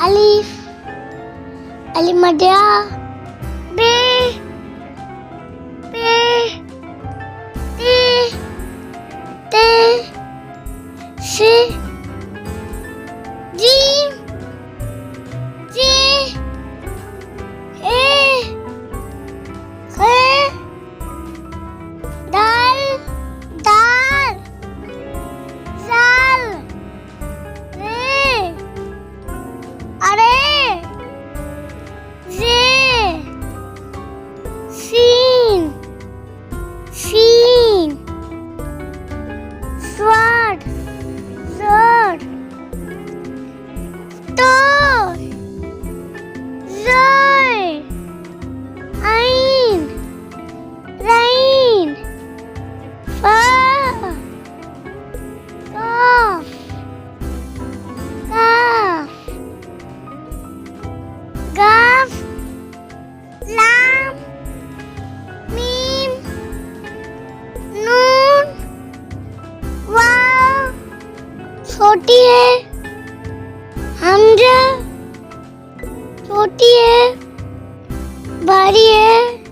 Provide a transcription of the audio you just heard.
Alif. Alif Madia. B. B. T. T. C. G. G. A. K. Dal. Dal. Zal. Re. Are. Z. Sin. Sin. Sword. Sword. Toy. Joy. Ain. Rain. Fur. Cough. Calf. Gaf. Lam. Mim. Noon. वाव छोटी है हमजा छोटी है भारी है